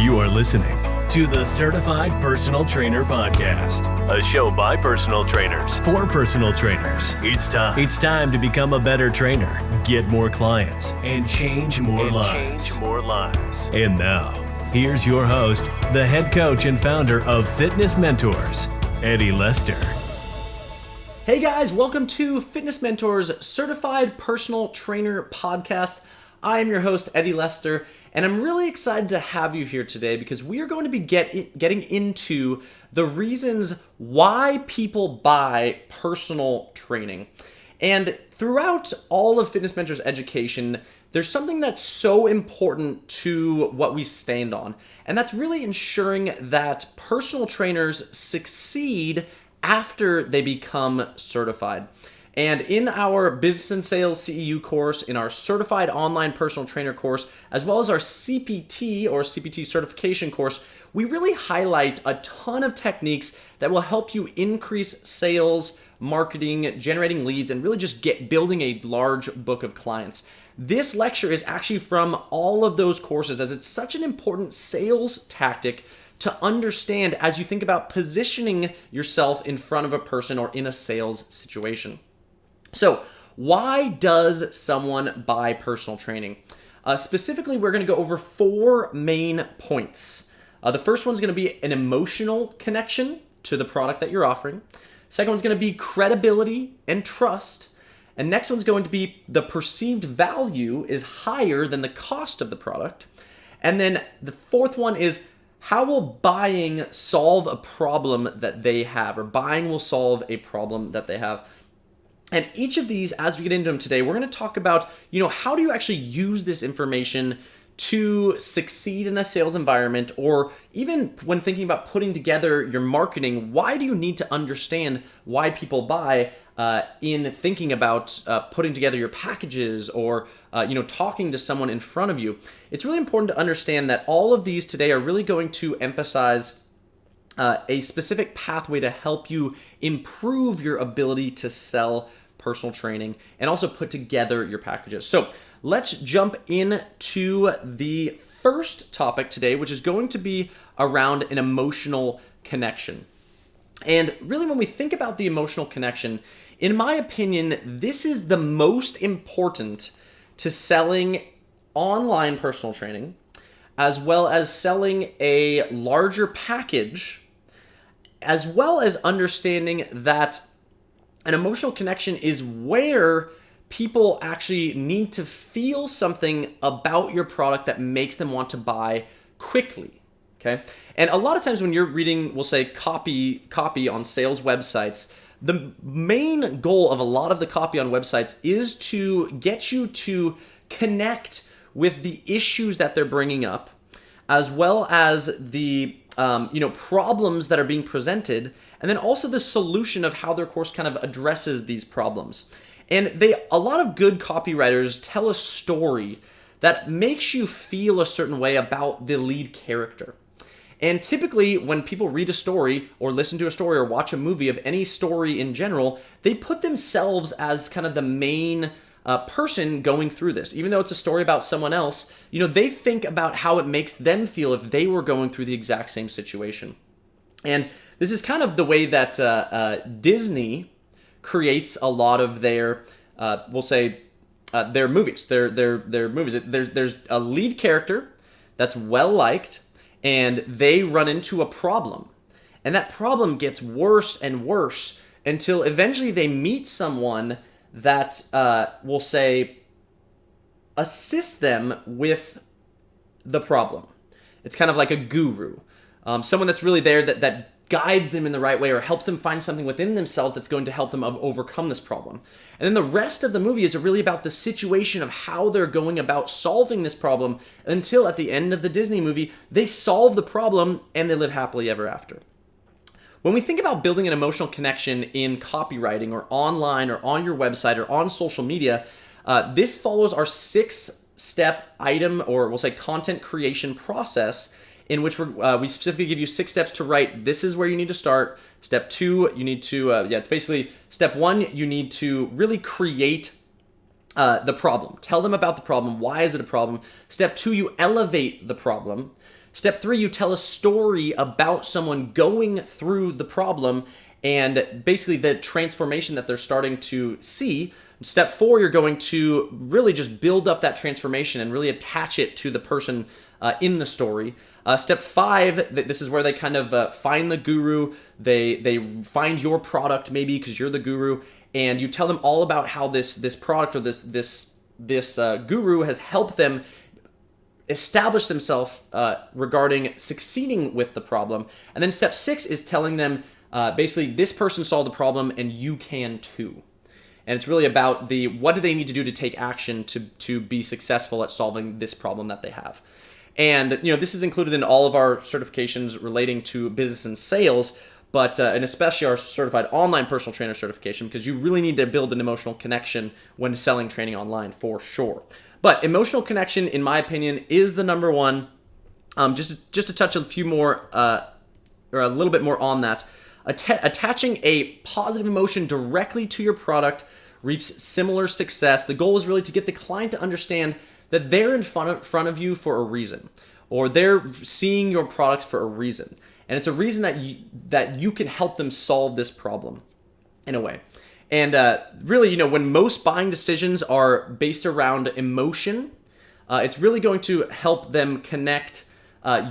You are listening to the Certified Personal Trainer Podcast, a show by personal trainers for personal trainers. It's time to become a better trainer, get more clients, and change more lives. And now, here's your host, the head coach and founder of Fitness Mentors, Eddie Lester. Hey guys, welcome to Fitness Mentors Certified Personal Trainer Podcast. I am your host, Eddie Lester, and I'm really excited to have you here today because we are going to be getting into the reasons why people buy personal training. And throughout all of Fitness Mentors education, there's something that's so important to what we stand on, and that's really ensuring that personal trainers succeed after they become certified. And in our Business and Sales CEU course, in our Certified Online Personal Trainer course, as well as our CPT or CPT certification course, we really highlight a ton of techniques that will help you increase sales, marketing, generating leads, and really just building a large book of clients. This lecture is actually from all of those courses, as it's such an important sales tactic to understand as you think about positioning yourself in front of a person or in a sales situation. So, why does someone buy personal training? Specifically, we're going to go over 4 main points. The first one's going to be an emotional connection to the product that you're offering. Second one's going to be credibility and trust. And next one's going to be the perceived value is higher than the cost of the product. And then the fourth one is, how will buying solve a problem that they have, or buying will solve a problem that they have? And each of these, as we get into them today, we're going to talk about, how do you actually use this information to succeed in a sales environment, or even when thinking about putting together your marketing, why do you need to understand why people buy in thinking about putting together your packages or talking to someone in front of you? It's really important to understand that all of these today are really going to emphasize a specific pathway to help you improve your ability to sell personal training and also put together your packages. So let's jump into the first topic today, which is going to be around an emotional connection. And really, when we think about the emotional connection, in my opinion, this is the most important to selling online personal training, as well as selling a larger package, as well as understanding that an emotional connection is where people actually need to feel something about your product that makes them want to buy quickly, okay? And a lot of times when you're reading, we'll say copy on sales websites, the main goal of a lot of the copy on websites is to get you to connect with the issues that they're bringing up, as well as the problems that are being presented, and then also the solution of how their course kind of addresses these problems. And a lot of good copywriters tell a story that makes you feel a certain way about the lead character. And typically, when people read a story or listen to a story or watch a movie of any story in general, they put themselves as kind of the main person going through this. Even though it's a story about someone else, they think about how it makes them feel if they were going through the exact same situation. And this is kind of the way that Disney creates a lot of their, their movies. Their movies. There's a lead character that's well liked, and they run into a problem, and that problem gets worse and worse until eventually they meet someone that assist them with the problem. It's kind of like a guru, someone that's really there that guides them in the right way or helps them find something within themselves that's going to help them overcome this problem. And then the rest of the movie is really about the situation of how they're going about solving this problem until at the end of the Disney movie, they solve the problem and they live happily ever after. When we think about building an emotional connection in copywriting or online or on your website or on social media, this follows our 6-step item, or we'll say content creation process, in which we specifically give you 6 steps to write. This is where you need to start. Step 2, you need to, it's basically step 1, you need to really create the problem. Tell them about the problem. Why is it a problem? Step 2, you elevate the problem. Step 3, you tell a story about someone going through the problem and basically the transformation that they're starting to see. Step 4, you're going to really just build up that transformation and really attach it to the person in the story. Step 5, this is where they kind of find the guru. They find your product maybe because you're the guru, and you tell them all about how this product or this guru has helped them establish themselves regarding succeeding with the problem. And then step 6 is telling them basically this person solved the problem and you can too. And it's really about what do they need to do to take action to be successful at solving this problem that they have. And this is included in all of our certifications relating to business and sales, but and especially our certified online personal trainer certification, because you really need to build an emotional connection when selling training online for sure. But emotional connection, in my opinion, is the number one. Just to touch a few more or a little bit more on that. Attaching a positive emotion directly to your product reaps similar success. The goal is really to get the client to understand that they're in front of you for a reason, or they're seeing your product for a reason. And it's a reason that you can help them solve this problem in a way. And really, when most buying decisions are based around emotion, it's really going to help them connect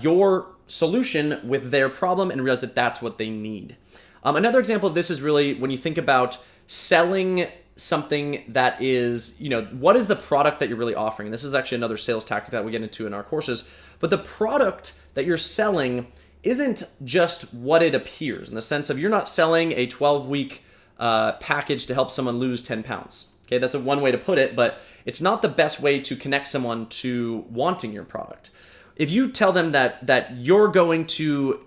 your solution with their problem and realize that that's what they need. Another example of this is really when you think about selling something that is, what is the product that you're really offering? And this is actually another sales tactic that we get into in our courses. But the product that you're selling isn't just what it appears, in the sense of you're not selling a 12-week package to help someone lose 10 pounds. Okay, that's one way to put it, but it's not the best way to connect someone to wanting your product. If you tell them that you're going to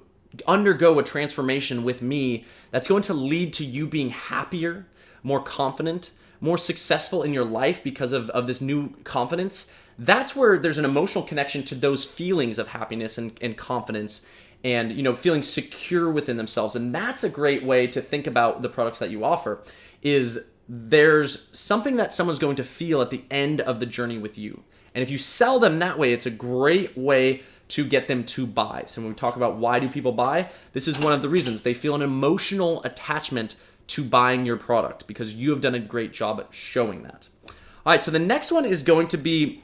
undergo a transformation with me that's going to lead to you being happier, more confident, more successful in your life because of this new confidence, that's where there's an emotional connection to those feelings of happiness and confidence and feeling secure within themselves. And that's a great way to think about the products that you offer, is there's something that someone's going to feel at the end of the journey with you. And if you sell them that way, it's a great way to get them to buy. So when we talk about why do people buy, this is one of the reasons. They feel an emotional attachment to buying your product because you have done a great job at showing that. All right, so the next one is going to be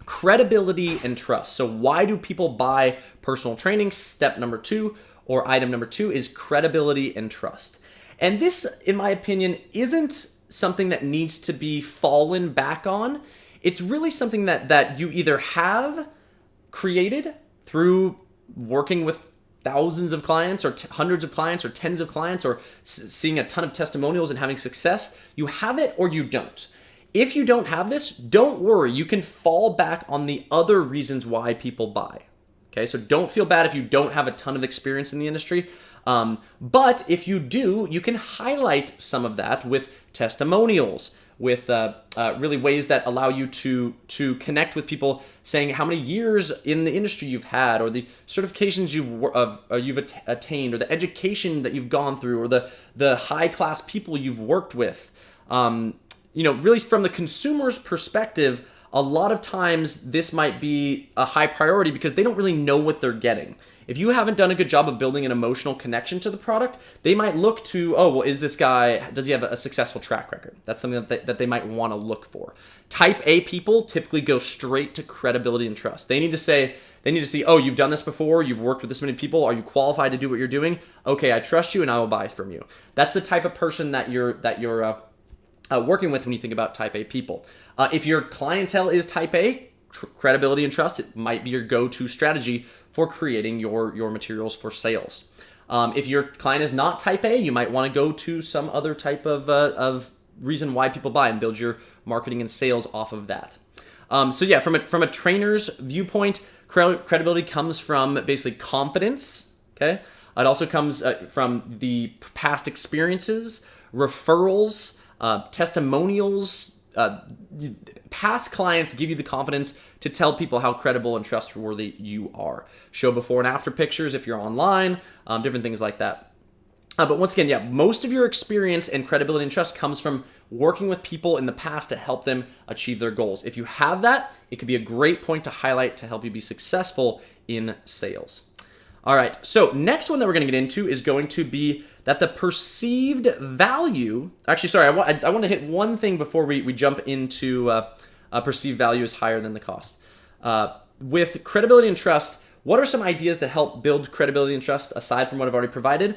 credibility and trust. So why do people buy personal training? Step number 2, or item number 2, is credibility and trust. And this, in my opinion, isn't something that needs to be fallen back on. It's really something that you either have created through working with thousands of clients or hundreds of clients or tens of clients or seeing a ton of testimonials and having success. You have it or you don't. If you don't have this, don't worry. You can fall back on the other reasons why people buy. Okay, so don't feel bad if you don't have a ton of experience in the industry. But if you do, you can highlight some of that with testimonials, with really ways that allow you to connect with people, saying how many years in the industry you've had, or the certifications you've attained, or the education that you've gone through, or the high class people you've worked with. Really from the consumer's perspective, a lot of times this might be a high priority because they don't really know what they're getting. If you haven't done a good job of building an emotional connection to the product, they might look to, is this guy, does he have a successful track record? That's something that they might want to look for. Type A people typically go straight to credibility and trust. They need to see, you've done this before, you've worked with this many people, are you qualified to do what you're doing? Okay, I trust you and I will buy from you. That's the type of person that you're working with when you think about type A people. If your clientele is type A, credibility and trust, it might be your go-to strategy for creating your materials for sales. If your client is not type A, you might want to go to some other type of reason why people buy and build your marketing and sales off of that. From a trainer's viewpoint, credibility comes from basically confidence. Okay, it also comes from the past experiences, referrals, testimonials. Past clients give you the confidence to tell people how credible and trustworthy you are. Show before and after pictures if you're online, different things like that. But once again, yeah, most of your experience and credibility and trust comes from working with people in the past to help them achieve their goals. If you have that, it could be a great point to highlight to help you be successful in sales. All right, so next one that we're going to get into is going to be that the perceived value, actually, sorry, I want to hit one thing before we jump into perceived value is higher than the cost. With credibility and trust, what are some ideas to help build credibility and trust aside from what I've already provided?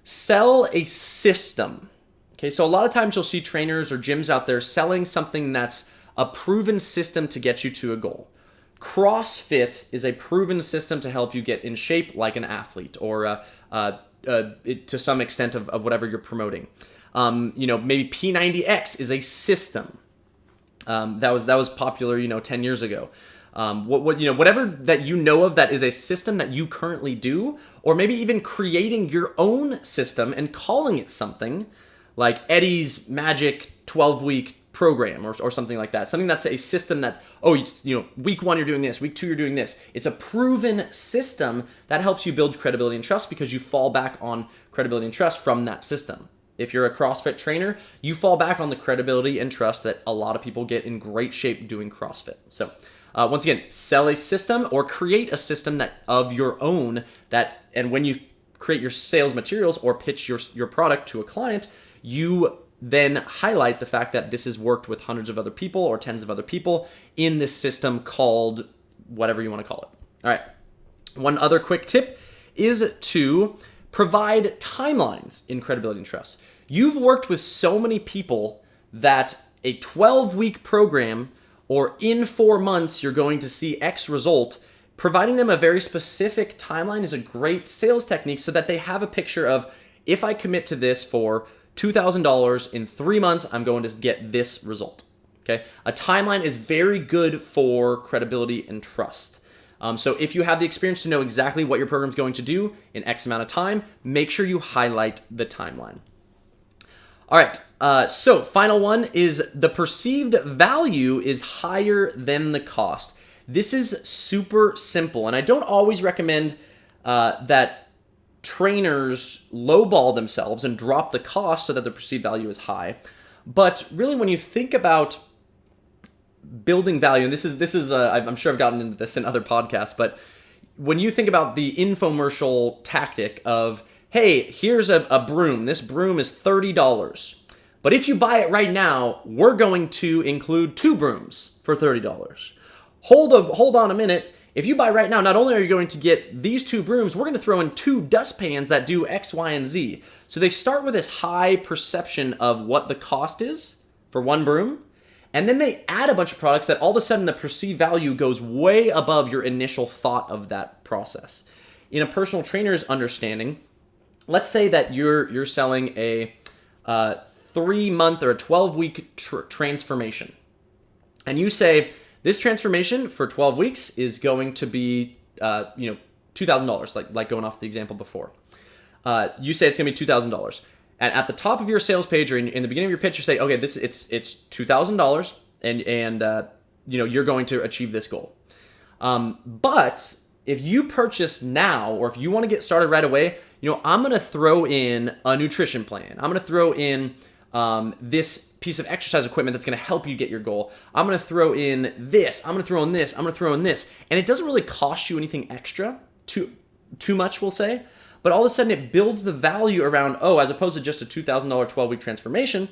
Sell a system. Okay, so a lot of times you'll see trainers or gyms out there selling something that's a proven system to get you to a goal. CrossFit is a proven system to help you get in shape like an athlete, or to some extent of whatever you're promoting. Maybe P90X is a system that was popular 10 years ago. Whatever that you know of that is a system that you currently do, or maybe even creating your own system and calling it something like Eddie's Magic 12-week program or something like that. Something that's a system that, week 1 you're doing this, week 2 you're doing this. It's a proven system that helps you build credibility and trust because you fall back on credibility and trust from that system. If you're a CrossFit trainer, you fall back on the credibility and trust that a lot of people get in great shape doing CrossFit. So once again, sell a system or create a system that of your own and when you create your sales materials or pitch your product to a client, you then highlight the fact that this has worked with hundreds of other people or tens of other people in this system called whatever you want to call it. All right. One other quick tip is to provide timelines in credibility and trust. You've worked with so many people that a 12-week program or in 4 months you're going to see X result. Providing them a very specific timeline is a great sales technique so that they have a picture of, if I commit to this for $2,000 in 3 months, I'm going to get this result. Okay, a timeline is very good for credibility and trust. So if you have the experience to know exactly what your program is going to do in X amount of time, make sure you highlight the timeline. All right, so final one is the perceived value is higher than the cost. This is super simple, and I don't always recommend that trainers lowball themselves and drop the cost so that the perceived value is high. But really, when you think about building value, and this is I'm sure I've gotten into this in other podcasts, but when you think about the infomercial tactic of, hey, here's a broom. This broom is $30. But if you buy it right now, we're going to include 2 brooms for $30. Hold on a minute. If you buy right now, not only are you going to get these 2 brooms, we're going to throw in 2 dustpans that do X, Y, and Z. So they start with this high perception of what the cost is for 1 broom, and then they add a bunch of products that all of a sudden the perceived value goes way above your initial thought of that process. In a personal trainer's understanding, let's say that you're selling a 3-month or a 12-week transformation, and you say, this transformation for 12 weeks is going to be, $2,000, like going off the example before. You say it's going to be $2,000. And at the top of your sales page or in the beginning of your pitch, you say, okay, it's $2,000 and you're going to achieve this goal. But if you purchase now, or if you want to get started right away, I'm going to throw in a nutrition plan. I'm going to throw in this piece of exercise equipment that's going to help you get your goal. I'm going to throw in this. I'm going to throw in this. I'm going to throw in this. And it doesn't really cost you anything extra, too much, we'll say. But all of a sudden it builds the value around, as opposed to just a $2,000 12-week transformation,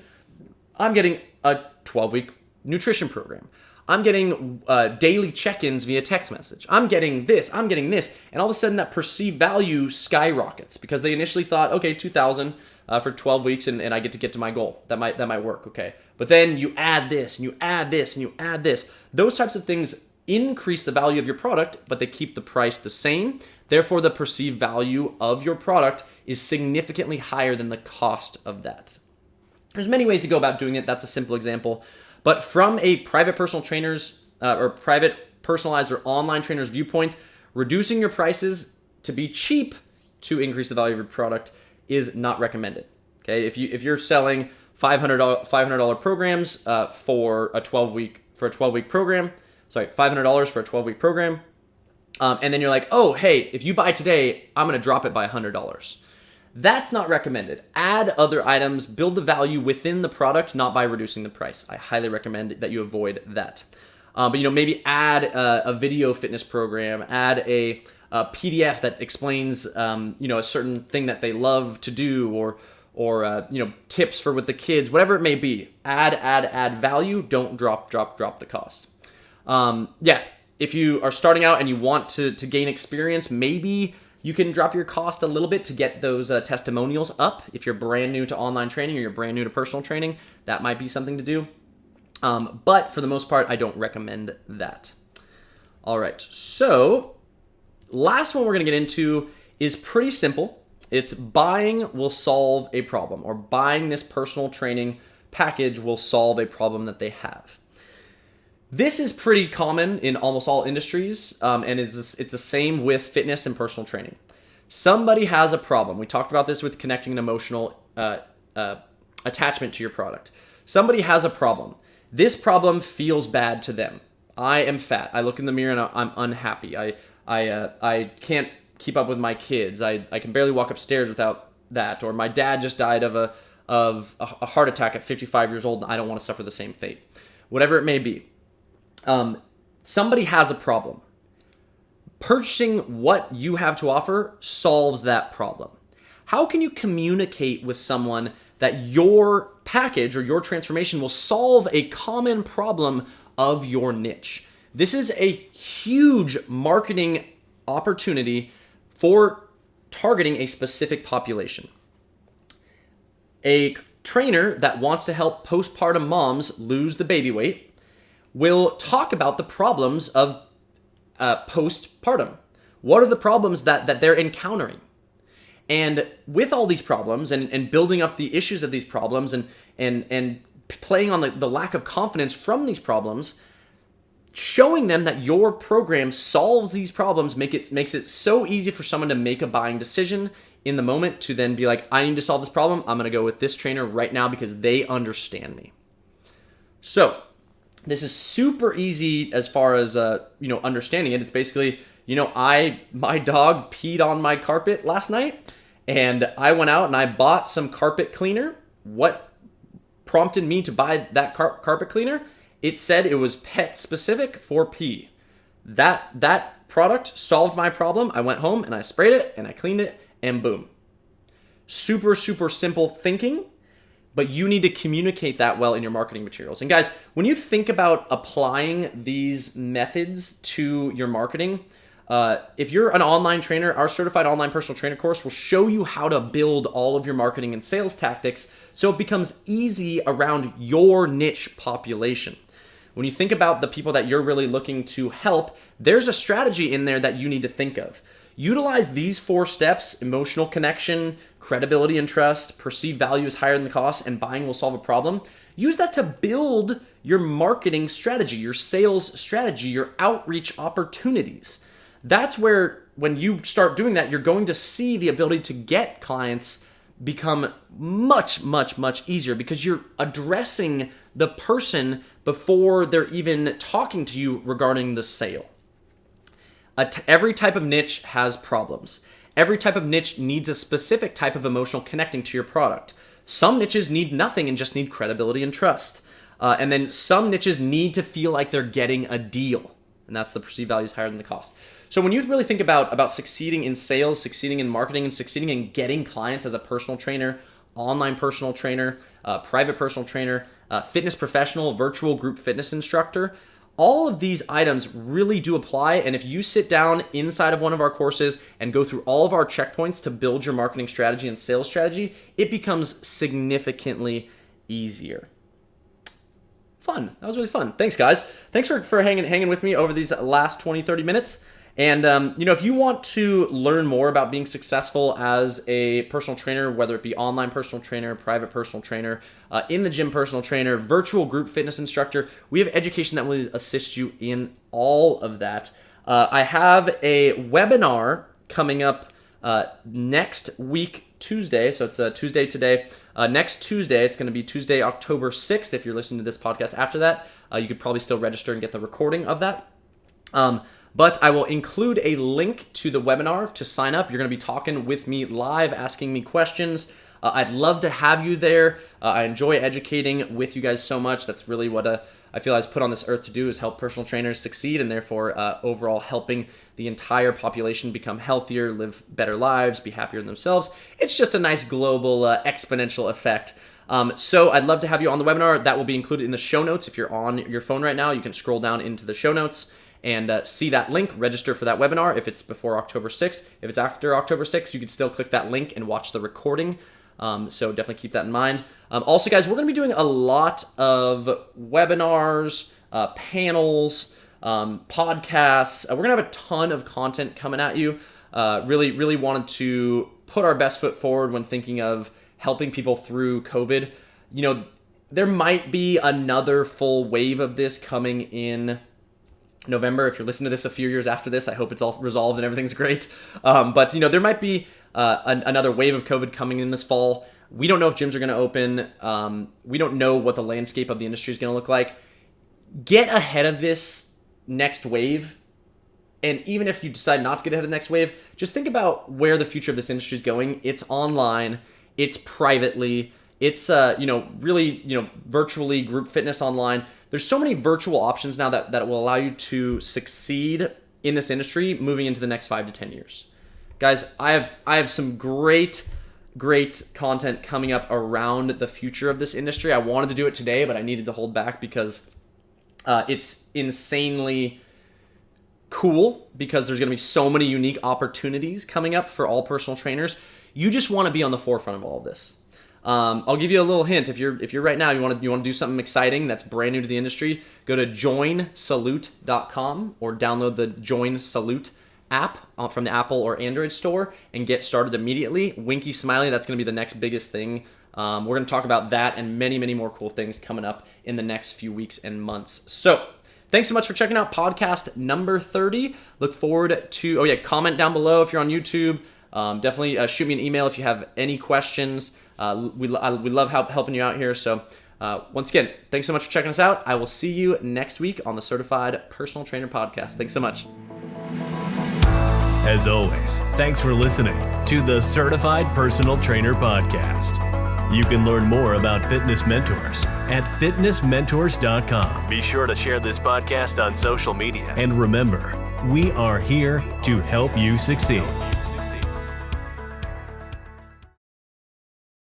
I'm getting a 12-week nutrition program. I'm getting daily check-ins via text message. I'm getting this. And all of a sudden that perceived value skyrockets because they initially thought, okay, $2,000 for 12 weeks and I get to my goal. That might work, okay. But then you add this and you add this and you add this. Those types of things increase the value of your product, but they keep the price the same. Therefore, the perceived value of your product is significantly higher than the cost of that. There's many ways to go about doing it. That's a simple example. But from a private personal trainer's or private personalized or online trainer's viewpoint, reducing your prices to be cheap to increase the value of your product is not recommended. Okay, if you're selling $500 programs for a 12-week program, $500 for a 12-week program, and then you're like, oh, hey, if you buy today, I'm going to drop it by $100. That's not recommended. Add other items, build the value within the product, not by reducing the price. I highly recommend that you avoid that. But maybe add a video fitness program, add a PDF that explains a certain thing that they love to do, or tips for with the kids, whatever it may be. Add value. Don't drop the cost. If you are starting out and you want to gain experience, maybe you can drop your cost a little bit to get those testimonials up. If you're brand new to online training or you're brand new to personal training, that might be something to do. But for the most part, I don't recommend that. All right, so last one we're going to get into is pretty simple. It's buying will solve a problem, or buying this personal training package will solve a problem that they have. This is pretty common in almost all industries, and it's the same with fitness and personal training. Somebody has a problem. We talked about this with connecting an emotional attachment to your product. Somebody has a problem. This problem feels bad to them. I am fat. I look in the mirror and I'm unhappy. I can't keep up with my kids. I can barely walk upstairs without that. Or my dad just died of a heart attack at 55 years old and I don't want to suffer the same fate. Whatever it may be. Somebody has a problem. Purchasing what you have to offer solves that problem. How can you communicate with someone that your package or your transformation will solve a common problem of your niche? This is a huge marketing opportunity for targeting a specific population. A trainer that wants to help postpartum moms lose the baby weight will talk about the problems of postpartum. What are the problems that they're encountering? And with all these problems and building up the issues of these problems and playing on the lack of confidence from these problems, showing them that your program solves these problems makes it so easy for someone to make a buying decision in the moment to then be like, I need to solve this problem. I'm going to go with this trainer right now because they understand me. So this is super easy as far as understanding it. It's basically, my dog peed on my carpet last night, and I went out and I bought some carpet cleaner. What prompted me to buy that carpet cleaner? It said it was pet specific for pee. That product solved my problem. I went home and I sprayed it and I cleaned it, and boom. Super, super simple thinking. But you need to communicate that well in your marketing materials. And guys, when you think about applying these methods to your marketing, if you're an online trainer, our certified online personal trainer course will show you how to build all of your marketing and sales tactics so it becomes easy around your niche population. When you think about the people that you're really looking to help, there's a strategy in there that you need to think of. Utilize these 4 steps: emotional connection, credibility and trust, perceived value is higher than the cost, and buying will solve a problem. Use that to build your marketing strategy, your sales strategy, your outreach opportunities. That's where, when you start doing that, you're going to see the ability to get clients become much, much, much easier because you're addressing the person before they're even talking to you regarding the sale. Every type of niche has problems. Every type of niche needs a specific type of emotional connecting to your product. Some niches need nothing and just need credibility and trust. And then some niches need to feel like they're getting a deal. And that's the perceived value is higher than the cost. So when you really think about succeeding in sales, succeeding in marketing, and succeeding in getting clients as a personal trainer, online personal trainer, private personal trainer, fitness professional, virtual group fitness instructor, all of these items really do apply, and if you sit down inside of one of our courses and go through all of our checkpoints to build your marketing strategy and sales strategy, it becomes significantly easier. Fun. That was really fun. Thanks, guys. Thanks for hanging with me over these last 20, 30 minutes. And, if you want to learn more about being successful as a personal trainer, whether it be online personal trainer, private personal trainer, in the gym personal trainer, virtual group fitness instructor, we have education that will assist you in all of that. I have a webinar coming up next week, Tuesday. So it's Tuesday today. Next Tuesday, it's going to be Tuesday, October 6th. If you're listening to this podcast after that, you could probably still register and get the recording of that. But I will include a link to the webinar to sign up. You're going to be talking with me live, asking me questions. I'd love to have you there. I enjoy educating with you guys so much. That's really what I feel I was put on this earth to do, is help personal trainers succeed, and therefore overall helping the entire population become healthier, live better lives, be happier in themselves. It's just a nice global exponential effect. So I'd love to have you on the webinar. That will be included in the show notes. If you're on your phone right now, you can scroll down into the show notes and see that link, register for that webinar. If it's before October 6th, if it's after October 6th, you can still click that link and watch the recording. So definitely keep that in mind. Also, guys, we're going to be doing a lot of webinars, panels, podcasts. We're going to have a ton of content coming at you. Really wanted to put our best foot forward when thinking of helping people through COVID. You know, there might be another full wave of this coming in November. If you're listening to this a few years after this, I hope it's all resolved and everything's great. But, you know, there might be another wave of COVID coming in this fall. We don't know if gyms are going to open. We don't know what the landscape of the industry is going to look like. Get ahead of this next wave. And even if you decide not to get ahead of the next wave, just think about where the future of this industry is going. It's online. It's privately. It's, really, virtually, group fitness online. There's so many virtual options now that will allow you to succeed in this industry moving into the next 5 to 10 years. Guys, I have some great content coming up around the future of this industry. I wanted to do it today, but I needed to hold back because it's insanely cool, because there's going to be so many unique opportunities coming up for all personal trainers. You just want to be on the forefront of all of this. I'll give you a little hint. If you're right now, you want to do something exciting that's brand new to the industry, go to joinsalute.com or download the Join Salute app from the Apple or Android store and get started immediately. Winky smiley, that's going to be the next biggest thing. We're going to talk about that and many, many more cool things coming up in the next few weeks and months. So thanks so much for checking out podcast number 30. Look forward to, comment down below if you're on YouTube. Definitely shoot me an email if you have any questions. We love helping you out here. So once again, thanks so much for checking us out. I will see you next week on the Certified Personal Trainer Podcast. Thanks so much. As always, thanks for listening to the Certified Personal Trainer Podcast. You can learn more about Fitness Mentors at fitnessmentors.com. Be sure to share this podcast on social media. And remember, we are here to help you succeed.